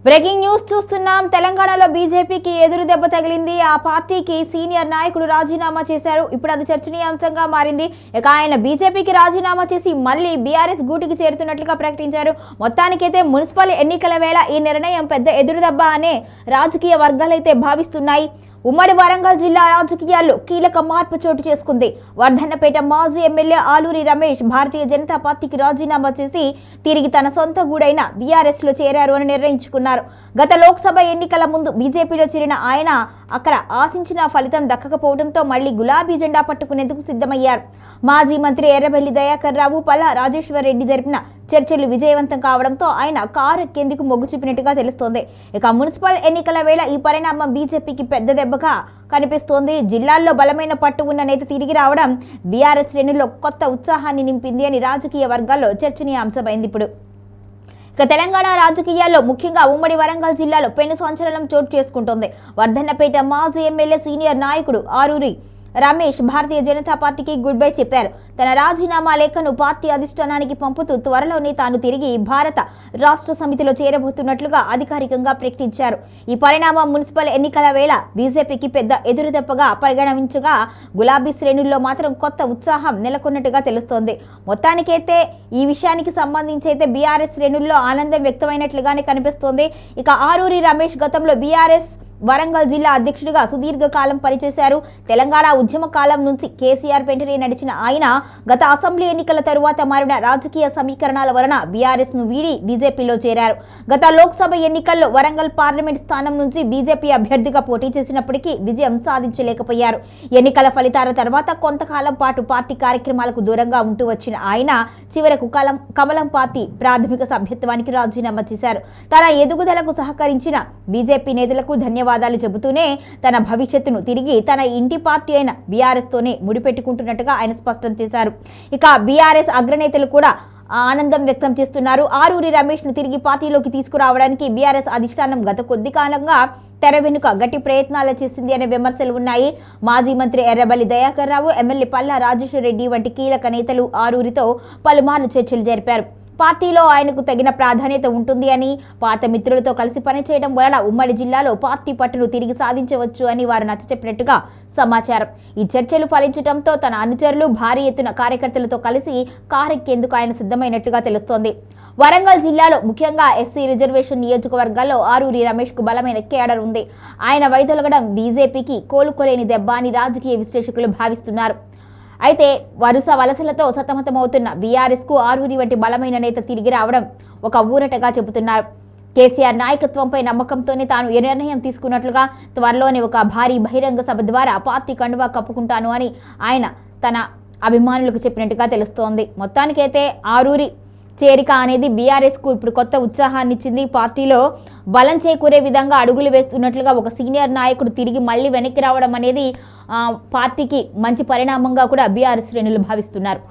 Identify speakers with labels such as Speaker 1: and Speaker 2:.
Speaker 1: Breaking news చూస్తున్నాం. తెలంగాణలో బీజేపీకి ఎదురు దెబ్బ తగిలింది. ఆ పార్టీకి సీనియర్ నాయకుడు రాజీనామా చేశారు. ఇప్పుడు అది చర్చనీయాంశంగా మారింది. ఇక ఆయన బీజేపీకి రాజీనామా చేసి మళ్ళీ బీఆర్ఎస్ గూటికి చేరుతున్నట్లుగా ప్రకటించారు. మొత్తానికైతే మున్సిపల్ ఎన్నికల వేళ ఈ నిర్ణయం పెద్ద ఎదురుదెబ్బ అనే రాజకీయ వర్గాలైతే భావిస్తున్నాయి. ఉమ్మడి వరంగల్ జిల్లా రాజకీయాల్లో కీలక మార్పు చోటు చేసుకుంది. వర్ధన్నపేట మాజీ ఎమ్మెల్యే ఆలూరి రమేష్ భారతీయ జనతా పార్టీకి రాజీనామా చేసి తిరిగి తన సొంత గూడైన బీఆర్ఎస్ లో చేరారు అని నిర్ణయించుకున్నారు. గత లోక్సభ ఎన్నికల ముందు బీజేపీలో చేరిన ఆయన అక్కడ ఆశించిన ఫలితం దక్కకపోవడంతో మళ్లీ గులాబీ జెండా పట్టుకునేందుకు సిద్ధమయ్యారు. మాజీ మంత్రి ఎర్రబెల్లి దయాకర్ రావు, పల్లా రాజేశ్వర్ రెడ్డి జరిపిన చర్చలు విజయవంతం కావడంతో ఆయన కారెక్కేందుకు మొగ్గు చూపినట్టుగా తెలుస్తోంది. ఇక మున్సిపల్ ఎన్నికల వేళ ఈ పరిణామం బీజేపీకి పెద్ద దెబ్బగా కనిపిస్తోంది. జిల్లాల్లో బలమైన పట్టు ఉన్న నేత తిరిగి రావడం బీఆర్ఎస్ శ్రేణుల్లో కొత్త ఉత్సాహాన్ని నింపింది అని రాజకీయ వర్గాల్లో చర్చనీయాంశమైంది. ఇప్పుడు ఇక తెలంగాణ రాజకీయాల్లో ముఖ్యంగా ఉమ్మడి వరంగల్ జిల్లాలో పెను సంచలనం చోటు చేసుకుంటోంది. వర్ధన్నపేట మాజీ ఎమ్మెల్యే సీనియర్ నాయకుడు ఆలూరి రమేష్ భారతీయ జనతా పార్టీకి గుడ్ బై చెప్పారు. తన రాజీనామా లేఖను పార్టీ అధిష్టానానికి పంపుతూ త్వరలోనే తాను తిరిగి భారత రాష్ట్ర సమితిలో చేరబోతున్నట్లుగా అధికారికంగా ప్రకటించారు. ఈ పరిణామం మున్సిపల్ ఎన్నికల వేళ బీజేపీకి పెద్ద ఎదురుదెబ్బగా పరిగణించగా గులాబీ శ్రేణుల్లో మాత్రం కొత్త ఉత్సాహం నెలకొన్నట్టుగా తెలుస్తోంది. మొత్తానికైతే ఈ విషయానికి సంబంధించి అయితే బీఆర్ఎస్ శ్రేణుల్లో ఆనందం వ్యక్తమైనట్లుగానే కనిపిస్తోంది. ఇక ఆలూరి రమేష్ గతంలో బీఆర్ఎస్ వరంగల్ జిల్లా అధ్యక్షుడిగా సుదీర్ఘకాలం పనిచేశారు. తెలంగాణ ఉద్యమ కాలం నుంచి కేసీఆర్ వెంటనే నడిచిన ఆయన గత అసెంబ్లీ ఎన్నికల తరువాత మారిన రాజకీయ సమీకరణాల వలన బీఆర్ఎస్ ను వీడి బీజేపీలో చేరారు. గత లోక్సభ ఎన్నికల్లో వరంగల్ పార్లమెంట్ స్థానం నుంచి బీజేపీ అభ్యర్థిగా పోటీ చేసినప్పటికీ విజయం సాధించలేకపోయారు. ఎన్నికల ఫలితాల తర్వాత కొంతకాలం పాటు పార్టీ కార్యక్రమాలకు దూరంగా ఉంటూ వచ్చిన ఆయన చివరకు కమలం పార్టీ ప్రాథమిక సభ్యత్వానికి రాజీనామా చేశారు. తన ఎదుగుదలకు సహకరించిన బీజేపీ నేతలకు ధన్యవాదాలు చెబుతూనే తన భవిష్యత్తును తిరిగి తన ఇంటి పార్టీ అయిన బీఆర్ఎస్ తోనే ముడిపెట్టుకుంటున్నట్టుగా ఆయన స్పష్టం చేశారు. ఇక బీఆర్ఎస్ అగ్రనేతలు కూడా ఆనందం వ్యక్తం చేస్తున్నారు. ఆలూరి రమేష్ ను తిరిగి పార్టీలోకి తీసుకురావడానికి బీఆర్ఎస్ అధిష్టానం గత కొద్ది కాలంగా తెర వెనుక గట్టి ప్రయత్నాలు చేసింది అనే విమర్శలు ఉన్నాయి. మాజీ మంత్రి ఎర్రబెల్లి దయాకర్ రావు, ఎమ్మెల్యే పల్లా రాజేశ్వర్ రెడ్డి వంటి కీలక నేతలు ఆలూరితో పలుమార్లు చర్చలు జరిపారు. పార్టీలో ఆయనకు తగిన ప్రాధాన్యత ఉంటుంది అని, పాత మిత్రులతో కలిసి పనిచేయడం వలన ఉమ్మడి జిల్లాలో పార్టీ పట్టును తిరిగి సాధించవచ్చు అని వారు నచ్చచెప్పినట్టుగా సమాచారం. ఈ చర్చలు ఫలించడంతో తన అనుచరులు భారీ ఎత్తున కార్యకర్తలతో కలిసి కారెక్కేందుకు ఆయన సిద్ధమైనట్టుగా తెలుస్తోంది. వరంగల్ జిల్లాలో ముఖ్యంగా ఎస్సీ రిజర్వేషన్ నియోజకవర్గాల్లో ఆలూరి రమేష్ కు బలమైన కేడర్ ఉంది. ఆయన వైదొలగడం బీజేపీకి కోలుకోలేని దెబ్బ అని రాజకీయ విశ్లేషకులు భావిస్తున్నారు. అయితే వరుస వలసలతో సతమతమవుతున్న బీఆర్ఎస్ కు ఆలూరి వంటి బలమైన నేత తిరిగి రావడం ఒక ఊరటగా చెబుతున్నారు. కేసీఆర్ నాయకత్వంపై నమ్మకంతోనే తాను ఏ నిర్ణయం తీసుకున్నట్లుగా త్వరలోనే ఒక భారీ బహిరంగ సభ ద్వారా పార్టీ కండువా కప్పుకుంటాను అని ఆయన తన అభిమానులకు చెప్పినట్టుగా తెలుస్తోంది. మొత్తానికైతే ఆలూరి చేరిక అనేది బీఆర్ఎస్ కు ఇప్పుడు కొత్త ఉత్సాహాన్ని ఇచ్చింది. పార్టీలో బలం చేకూరే విధంగా అడుగులు వేస్తున్నట్లుగా ఒక సీనియర్ నాయకుడు తిరిగి మళ్ళీ వెనక్కి రావడం అనేది పార్టీకి మంచి పరిణామంగా కూడా బీఆర్ఎస్ శ్రేణులు భావిస్తున్నారు.